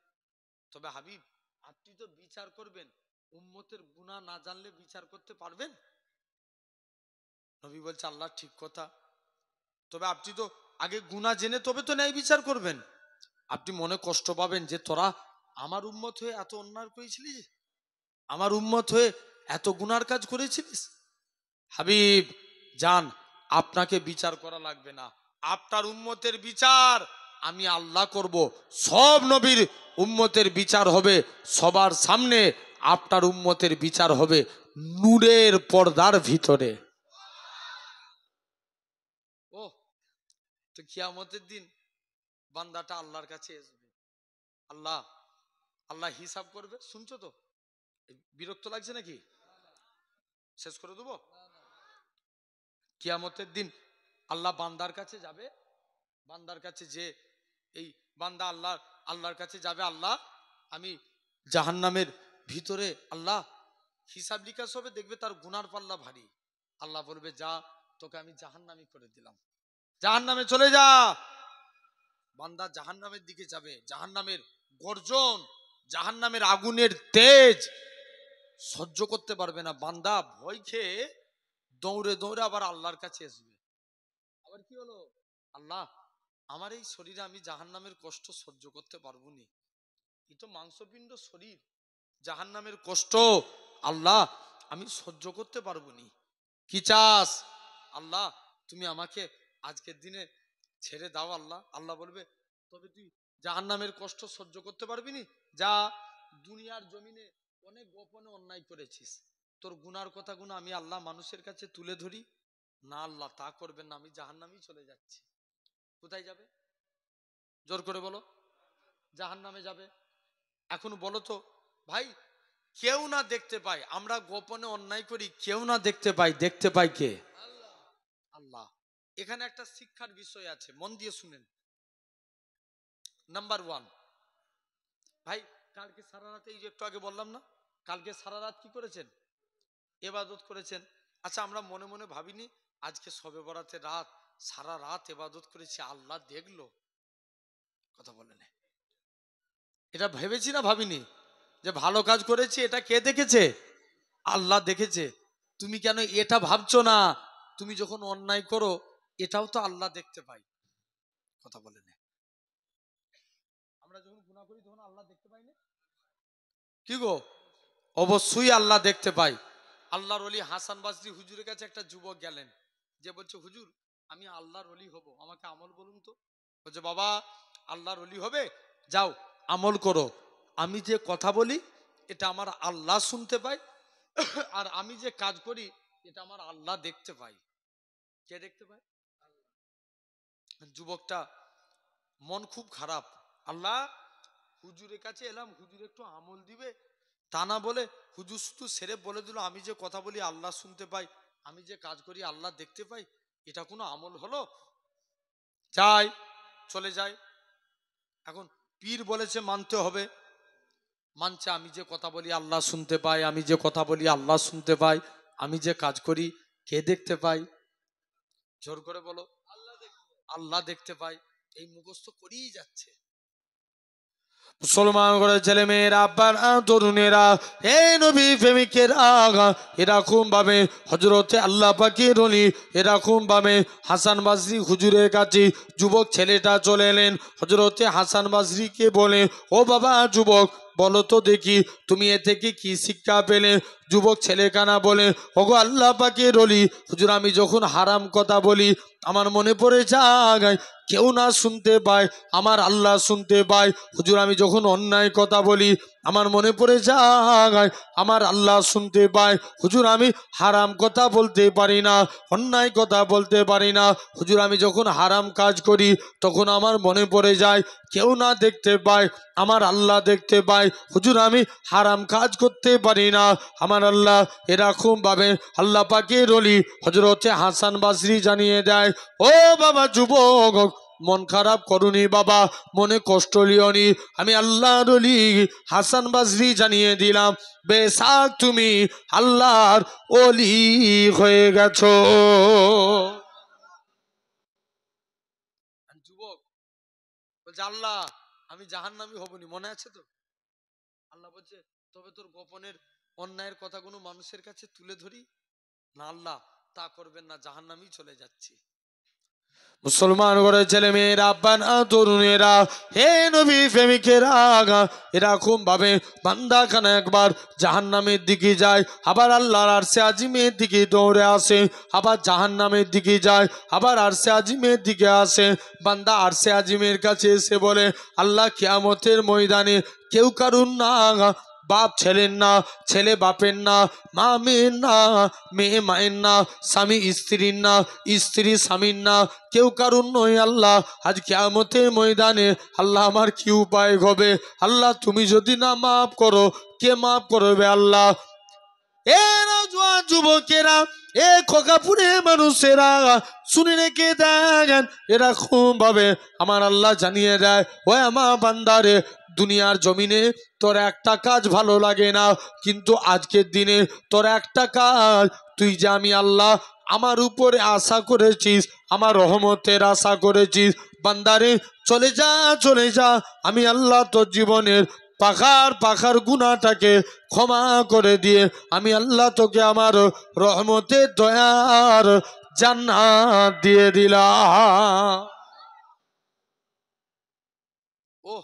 তবে হাবিব আপনি তো বিচার করবেন, উম্মতের গুনাহ না জানলে বিচার করতে পারবেন? নবী বলছে, আল্লাহ ঠিক কথা, তবে আপনি তো আগে গুনাহ জেনে তবে তো ন্যায় বিচার করবেন। আপনি মনে কষ্ট পাবেন যে তোরা আমার উম্মত হয়ে এত অন্যায় করেছিলিস, আমার উম্মত হয়ে এত গুনার কাজ করেছিলিস। হাবিব যান, আপনাকে বিচার করা লাগবে না, আপনার উম্মতের বিচার আমি আল্লাহ করব। সব নবীর উম্মতের বিচার হবে সবার সামনে, আপনার উম্মতের বিচার হবে নূরের পর্দার ভিতরে। ও তো কিয়ামতের দিন বান্দাটা আল্লাহর কাছে আসবে, আল্লাহ আল্লাহ হিসাব করবে। শুনছো তো? বিরক্ত লাগছে নাকি? শেষ করে দেবো? কিয়ামতের দিন আল্লাহ বান্দার কাছে যাবে, বান্দার কাছে যে এই বান্দা আল্লাহর কাছে যাবে, আল্লাহ আমি জাহান্নামের ভিতরে, আল্লাহ হিসাব নিকাশ হবে, দেখবে তার গুনার পাল্লা ভারী। আল্লাহ বলবে, যা তোকে আমি জাহান্নামী করে দিলাম, জাহান্নামে চলে যা। বান্দা জাহান্নামের দিকে যাবে, জাহান্নামের গর্জন, জাহান্নামের আগুনের তেজ সহ্য করতে পারবে না। বান্দা ভয় খেয়ে দৌড়ে দৌড়ে আবার আল্লাহর কাছে আসবে। আবার কি হলো? আল্লাহ আমার এই শরীরে আমি জাহান্নামের কষ্ট সহ্য করতে পারবো নি, এই তো মাংসপিণ্ড শরীর, জাহান্নামের কষ্ট আল্লাহ আমি সহ্য করতে পারবো নি। কি চাস? আল্লাহ তুমি আমাকে আজকের দিনে ছেড়ে দাও। আল্লাহ আল্লাহ বলবে, তবে তুই জাহান্নামের কষ্ট সহ্য করতে পারবি নি? যা, দুনিয়ার জমিনে অনেক গোপনে অন্যায় করেছিস, তোর গুনার কথাগুলো আমি আল্লাহ মানুষের কাছে তুলে ধরি না। আল্লাহ তা করবেন না, আমি জাহান্নামেই চলে যাচ্ছি। কোথায় যাবে? জোর করে বলো। জাহান্নামে যাবে। এখন বলো তো ভাই, কেউ না দেখতে পায়, আমরা গোপনে অন্যায় করি, কেউ না দেখতে পাই, দেখতে পাই কে? আল্লাহ। এখানে একটা শিক্ষার বিষয় আছে, মন দিয়ে শুনেন। নাম্বার ওয়ান, ভাই কালকে সারা রাতে, এই যে একটু আগে বললাম না, কালকে সারা রাত কি করেছেন? এবাদত করেছেন। আচ্ছা আমরা মনে মনে ভাবিনি আজকে শবে বরাতের রাত, সারা রাত এবাদত করেছি, আল্লাহ দেখলো? কথা বলেন, এটা ভেবেছি না ভাবিনি যে ভালো কাজ করেছি এটা কে দেখেছে? আল্লাহ দেখেছে। তুমি কেন এটা ভাবছো না, তুমি যখন অন্যায় করো এটাও তো আল্লাহ দেখতে পাই? কথা বলে না, আমরা যখন গুনাহ করি তখন আল্লাহ দেখতে পাই না? কি গো? অবশ্যই আল্লাহ দেখতে পাই। আল্লাহর ওলি হাসান বাসরি হুজুরের কাছে একটা যুবক গেলেন, যে বলছে, হুজুর আমি আল্লাহর ওলি হব, আমাকে আমল বলুন তো। বলছে, বাবা আল্লাহর ওলি হবে, যাও আমল করো, আমি যে কথা বলি এটা আমার আল্লাহ শুনতে পাই, আর আমি যে কাজ করি এটা আমার আল্লাহ দেখতে পাই। কে দেখতে পায়? যুবকটা মন খুব খারাপ, আল্লাহ হুজুরের কাছে এলাম, হুজুর একটু আমল দিবে, তা না বলে হুজুর শুধু সেরে বলে দিল আমি যে কথা বলি আল্লাহ শুনতে পাই, আমি যে কাজ করি আল্লাহ দেখতে পাই, এটা কোনো আমল হলো? যায়, চলে যায়। এখন পীর বলেছে মানতে হবে, মানছে। আমি যে কথা বলি আল্লাহ শুনতে পাই, আমি যে কথা বলি আল্লাহ শুনতে পাই, আমি যে কাজ করি কে দেখতে পাই? জোর করে বলো। আল্লাহ দেখতে পাই। এই মুখস্থ করেই যাচ্ছে। মুসলমান করে ছেলে মেয়েরা, আব্বার তরুণেরা, হে নবী প্রেমিকেরা, এরকম ভাবে হযরতে আল্লাহ পাকের ওলি, এরকম ভাবে হাসান বাসরি হুজুরের কাছে যুবক ছেলেটা চলে এলেন। হযরতে হাসান বাসরিকে বলে, ও বাবা যুবক, বলো তো দেখি তুমি এ থেকে কি শিক্ষা পেলে? যুবক ছেলেখানা বলে, ওগো আল্লাহ পাকের ওলি, হুজুর আমি যখন হারাম কথা বলি আমার মনে পড়ে যায় কেউ না শুনতে পায়, আমার আল্লাহ শুনতে পায়। হুজুর আমি যখন অন্যায় কথা বলি আমার মনে পড়ে যায় আমার আল্লাহ শুনতে পায়। হুজুর আমি হারাম কথা বলতে পারি না, অন্যায় কথা বলতে পারি না। হুজুর আমি যখন হারাম কাজ করি তখন আমার মনে পড়ে যায় কেউ না দেখতে পায়, আমার আল্লাহ দেখতে পায়। হুজুর আমি হারাম কাজ করতে পারি না, আমার আল্লাহ। এরকম ভাবে আল্লাহ পাকের ওলি হযরতে হাসান বাসরি জানিয়ে দেয়, ও বাবা যুবক, মন খারাপ করুনি বাবা, মনে কষ্ট লিওনি। আমি আল্লাহর ওলি হাসান বাসরি জানিয়ে দিলাম, বেশাক তুমি আল্লাহর ওলি হয়ে গেছো। যুবক বলছে, আল্লাহ আমি জাহান্নামী হবনি, মনে আছে তো? আল্লাহ বলছে, তবে তোর গোপনের অন্যায়ের কথাগুলো মানুষের কাছে তুলে ধরি না? আল্লাহ তা করবেন না, জাহান্নামী চলে যাচ্ছি। মুসলমান করে ছেলে মেয়েরা, আব্বান তরুণেরা, হে নবী প্রেমিকেরা, এরকম ভাবে বান্দা খানা একবার জাহান্নামের দিকে যায়, আবার আল্লাহর আরশে আজিমের দিকে দৌড়ে আসে, আবার জাহান্নামের দিকে যায়, আবার আরশে আজিমের দিকে আসে। বান্দা আরশে আজিমের কাছে এসে বলে, আল্লাহ কিয়ামতের ময়দানে কেউ কারুন না, বাপ ছেলের না, ছেলে বাপের না, মা মেয়ের না, মেয়ে মায়ের না, স্বামী স্ত্রীর না, স্ত্রী স্বামীর না, কেউ কারুর নয় আল্লাহ। আজ কিয়ামতের ময়দানে আল্লাহ আমার কি উপায় হবে? আল্লাহ তুমি যদি না মাফ করো কে মাফ করবে আল্লাহ? এরা জোয়ান যুবকেরা, এ খোকাপুরে মানুষেরা, শুনে রেখে দেন, এরকম ভাবে আমার আল্লাহ জানিয়ে দেয়, ও আমার বান্দারে, দুনিয়ার জমিনে তোর একটা কাজ ভালো লাগে না, কিন্তু আজকের দিনে তোর একটা কাজ, তুই যে আমি আল্লাহ আমার উপরে আশা করেছিস, আমার রহমতের আশা করেছিস, বান্দারে চলে যা, চলে যা, আমি আল্লাহ তোর জীবনের পাখার পাখার গুনাহটাকে ক্ষমা করে দিয়ে আমি আল্লাহ তোকে আমার রহমতের দয়ার জান্নাত দিয়ে দিলাম। ও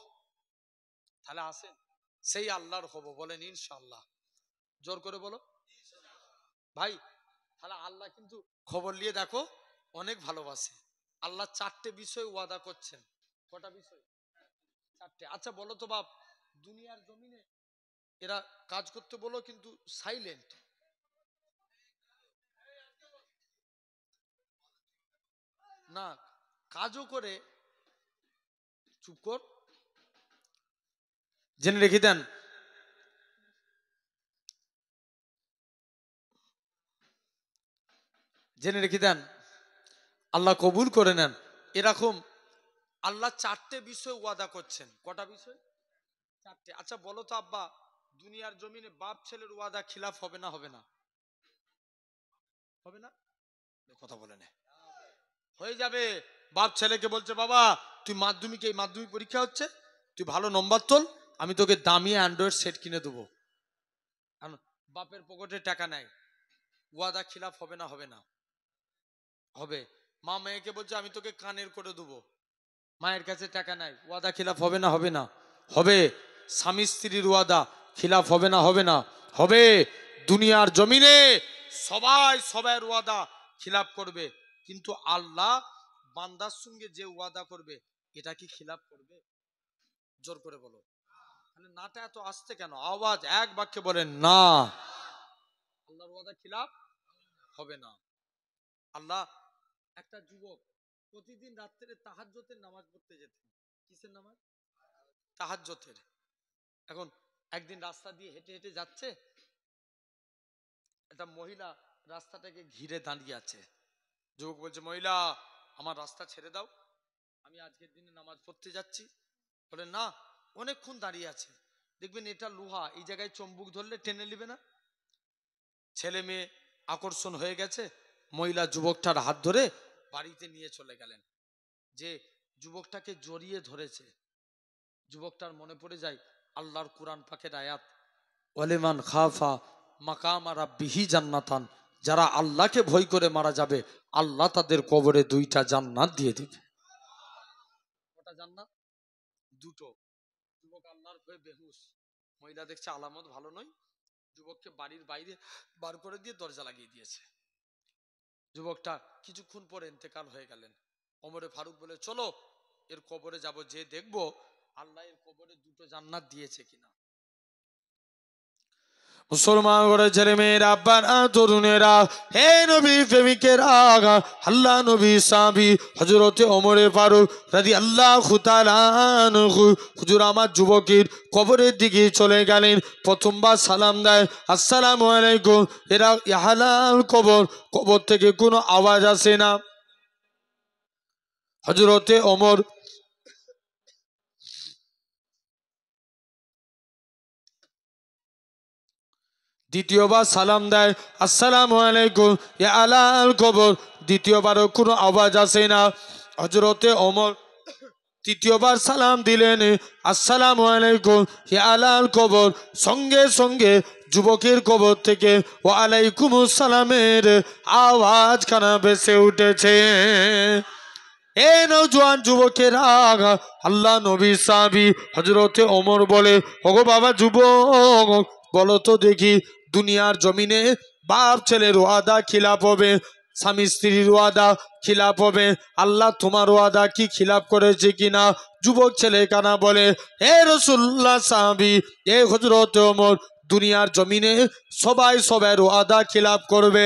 তাহলে আসেন সেই আল্লাহর হব, বলেন ইনশাআল্লাহ। জোর করে বলো ভাই। তাহলে আল্লাহ কিন্তু খবর নিয়ে দেখো অনেক ভালোবাসে। আল্লাহ চারটে বিষয় ওয়াদা করছেন। কটা বিষয়? চারটে। আচ্ছা বলো তো বাপ, দুনিয়ার জমিনে এরা কাজ করতে বলো কিন্তু সাইলেন্ট, না কাজও করে চুপ কর। জেনে রেখে দেন, জেনে রেখে দেন, আল্লাহ কবুল করে নেন। এরকম আল্লাহ চারটে বিষয় ওয়াদা করছেন। কটা বিষয়? চারটে। আচ্ছা বলো তো আব্বা, দুনিয়ার জমিনে বাপ ছেলের ওয়াদা খিলাফ হবে না হবে না? হবে না? কথা বলে না, হয়ে যাবে। বাপ ছেলেকে বলছে, বাবা তুই মাধ্যমিক, এই মাধ্যমিক পরীক্ষা হচ্ছে, তুই ভালো নম্বর তোল, আমি তোকে দামি অ্যান্ড্রয়েড সেট কিনে দেবো। বাপের পকেটে টাকা নেয়, ওয়াদা খিলাফ হবে না হবে না? হবে। মা মেয়েকে বলছে আমি তোকে কানের করে দেবো, মায়ের কাছে টাকা নাই, ওয়াদা খিলাফ হবে না হবে না? হবে। স্বামী স্ত্রীর ওয়াদা খিলাফ হবে না হবে না? হবে। দুনিয়ার জমিনে সবাই সবার ওয়াদা খিলাফ করবে, কিন্তু আল্লাহ বান্দার সঙ্গে যে ওয়াদা করবে এটা কি খিলাফ করবে? জোর করে বলো। মানে নাটা এত আসতে কেন? আওয়াজ এক বাক্যে বলেন না। আল্লাহর ওয়াদা খিলাফ হবে না। আল্লাহ, একটা যুবক প্রতিদিন রাত্রে তাহাজ্জুদের নামাজ পড়তে যেতেন। কিসের নামাজ? তাহাজ্জুদের। এখন একদিন রাস্তা দিয়ে হেঁটে হেঁটে যাচ্ছে, একটা মহিলা রাস্তাটাকে ঘিরে দাঁড়িয়ে আছে। যুবক বলছে, মহিলা আমার রাস্তা ছেড়ে দাও। আমি আজকের দিনে নামাজ পড়তে যাচ্ছি। বলে না, অনেকক্ষণ দাঁড়িয়ে আছে, দেখবেন এটা লোহা, এই জায়গায় চম্বুক ধরলে টেনে নিবে না। ছেলে মেয়ে আকর্ষণ হয়ে গেছে, মহিলা যুবকটার হাত ধরে বাড়িতে নিয়ে চলে গেলেন। যে যুবকটাকে জড়িয়ে ধরেছে, যুবকটার মনে পড়ে যায় আল্লাহর কুরআন পাকের আয়াত, ওয়ালিমান খাফা মাকাম রাব্বিহি জান্নাতান, যারা আল্লাহকে ভয় করে মারা যাবে আল্লাহ তাদের কবরে 2টা জান্নাত দিয়ে দেবে। কটা জান্নাত? 2টো। যুবক আল্লাহর ভয়ে বেহুশ, মহিলা দেখছে আলামত ভালো নয়, যুবককে বাড়ির বাইরে বার করে দিয়ে দরজা লাগিয়ে দিয়েছে। যুবকটা কিছুক্ষণ পরে ইন্তেকাল হয়ে গেলেন। ওমরে ফারুক বলে চলো এর কবরে যাব, যে দেখবো আল্লাহ এর কবরে 2টো জান্নাত দিয়েছে কিনা। মুসলমান করে ছেলে মেয়েরা, আব্বারা, তরুণেরা, হে নবী প্রেমিকেরা, আল্লাহ নবী সাহাবী হযরতে ওমরে ফারুক রাদিয়াল্লাহু তাআলা আনহু হুজুর আমার যুবকের কবরের দিকে চলে গেলেন। প্রথমবার সালাম দেয়, আসসালামু আলাইকুম। এরা হালাল কবর, কবর থেকে কোনো আওয়াজ আসে না। হযরতে ওমর দ্বিতীয়বার সালাম দেয়, আসসালামু আলাইকুম ইয়া আলাল কবর। দ্বিতীয়বারও কোনো আওয়াজ আসে না। হযরতে ওমর তৃতীয়বার সালাম দিলেন, আসসালামু আলাইকুম ইয়া আলাল কবর। সঙ্গে সঙ্গে যুবকের কবর থেকে ওয়া আলাইকুমুস সালামের আওয়াজ খানা ভেসে উঠেছে। এ নওজোয়ান যুবকেরা, আল্লাহ নবী সাহাবী হযরতে ওমর বলে, ওগো বাবা যুবক, বলো তো দেখি, দুনিয়ার জমিনে বাপ ছেলের ওয়াদা খিলাফ হবে, স্বামী স্ত্রীর ওয়াদা খিলাফ হবে, আল্লাহ তোমার ওয়াদা কি খিলাফ করেছে কিনা? যুবক ছেলে কানা বলে, হে রাসূলুল্লাহ সাহাবী, এ হযরতে ওমর, দুনিয়ার জমিনে সবাই সবার ওয়াদা খিলাফ করবে,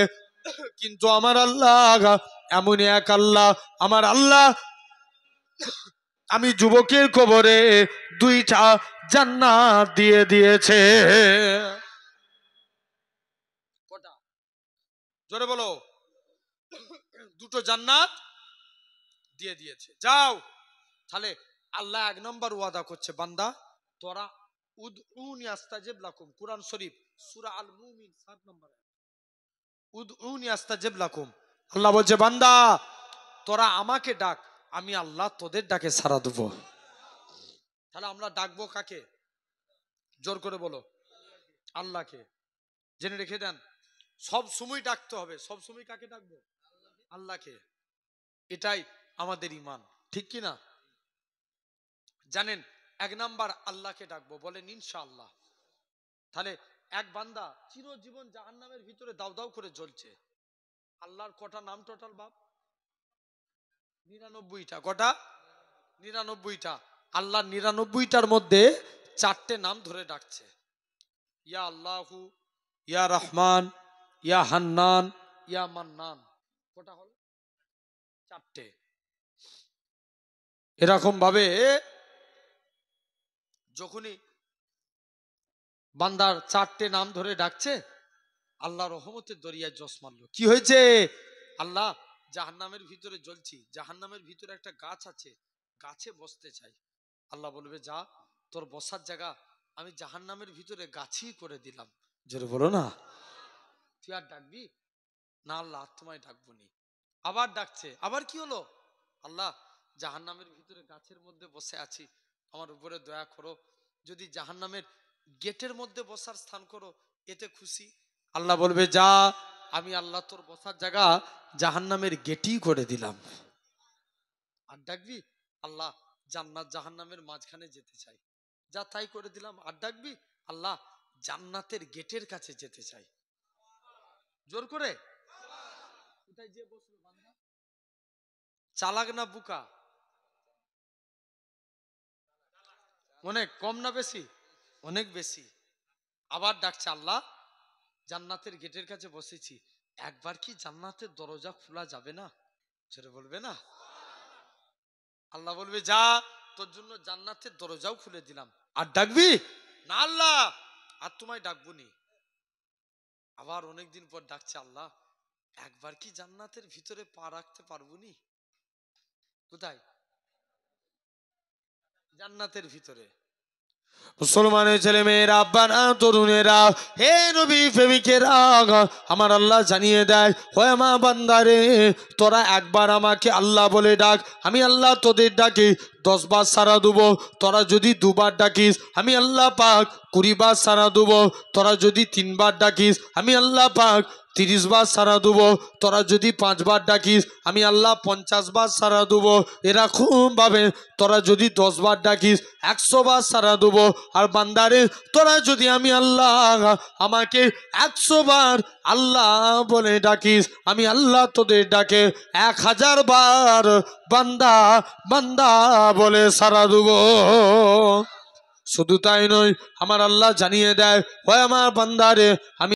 কিন্তু আমার আল্লাহ এমন এক আল্লাহ, আমার আল্লাহ আমি যুবকের কবরে 2টা জান্নাত দিয়ে দিয়েছে। কটা? জোরে বলো। 2টো জান্নাত দিয়ে দিয়েছে। যাও, তাহলে আল্লাহ 1 নম্বর ওয়াদা করছে, বান্দা তোরা উদউনি আস্তাজিব লাকুম, কুরআন শরীফ সূরা আল মুমিন 7 নম্বর, উদউনি আস্তাজিব লাকুম। আল্লাহ বলছে বান্দা তোরা আমাকে ডাক, আমি আল্লাহ তোদের ডাকে সাড়া দেব। তাহলে আমরা ডাকবো কাকে? জোর করে বলো, আল্লাহকে। জেনে রেখে দেন, সব সময় ডাকতে হবে। সব সময় কাকে ডাকবো? আল্লাহকে। এটাই আমাদের ঈমান, ঠিক কি না? জানেন, 1 নাম্বার আল্লাহকে ডাকবো, বলেন ইনশাআল্লাহ। তাহলে এক বান্দা চিরজীবন জাহান্নামের ভিতরে দাউ দাউ করে জ্বলছে, আল্লাহর কটা নাম টোটাল বাপ? 99টা। কটা? 99টা। আল্লাহ 99টার মধ্যে 4টে নাম ধরে ডাকছে, ইয়া আল্লাহু, ইয়া রহমান, ইয়া হান্নান, ইয়া মান্নান। কটা হলো? 4টে। এরকম ভাবে যখনই বান্দার 4টে নাম ধরে ডাকছে, আল্লাহ রহমতের দরিয়ায় জস মারলো। কি হয়েছে? আল্লাহ জাহান্নামের ভিতরে জ্বলছি, জাহান্নামের ভিতরে একটা গাছ আছে, গাছে বসতে চাই। আল্লাহ বলবে যা, তোর বসার জায়গা আমি জাহান্নামের ভিতরে গাছই করে দিলাম। জোরে বলো না। তুই আর ডাকবি না? আল্লাহ তোমায় ডাকবো নি। আবার ডাকছে, আবার কি হলো? আল্লাহ জাহান্নামের ভিতরে গাছের মধ্যে বসে আছি, আমার উপরে দয়া করো, যদি জাহান্নামের গেটের মধ্যে বসার স্থান করো এতে খুশি। আল্লাহ বলবে যা, আমি আল্লাহ তোর বসার জায়গা জাহান্নামের গেটই করে দিলাম। আর ডাকবি? আল্লাহ জান্নাত জাহান্নামের মাঝখানে যেতে চাই, যা তাই করে দিলাম। আর ডাকবি? আল্লাহ জান্নাতের গেটের কাছে যেতে চাই। জোর করে। কোথায় যে বসলো বান্দা? চালাক না বুকা? অনেক কম না বেশি? অনেক বেশি। আবার ডাকছে, আল্লাহ জান্নাতের গেটের কাছে বসেছি, একবার কি জান্নাতের দরজা খোলা যাবে না? সেটা বলবে না। আল্লাহ বলবে যা, তোর জন্য জান্নাতের দরজাও খুলে দিলাম। আর ডাকবি? না আল্লাহ আর তোমায় ডাকবো নি। আবার অনেকদিন পর ডাকছে, আল্লাহ একবার কি জান্নাতের ভিতরে পা রাখতে পারবো নি? কোথায়? জান্নাতের ভিতরে। মুসলমানের ছেলে মেয়েরা, আব্বারা, তরুণেরা, হে নবী প্রেমিকেরা, আমার আল্লাহ জানিয়ে দেয়, হয় আমার বান্দারে, তোরা একবার আমাকে আল্লাহ বলে ডাক, আমি আল্লাহ তোদের ডাকি 10 বার সাড়া দেবো। তোরা যদি 2 বার ডাকিস, আমি আল্লাহ পাক 20 বার সাড়া দেবো। তোরা যদি 3 বার ডাকিস, আমি আল্লাহ পাক 30 বার সাড়া দেবো। তোরা যদি 5 বার ডাকিস, আমি আল্লাহ 50 বার সাড়া দেবো। এরকম ভাবে তোরা যদি 10 বার ডাকিস, 100 বার সাড়া দেবো। আর বান্দারে, তোরা যদি আমি আল্লাহ আমাকে 100 বার আল্লাহ বলে ডাকিস, আমি আল্লাহ তোদের ডাকে 1000 বার বান্দা বান্দা বলে সাড়া দেবো। শুধু তাই নয়, আমার আল্লাহ জানিয়ে দেয়, হয় আমার বান্দারে, আমি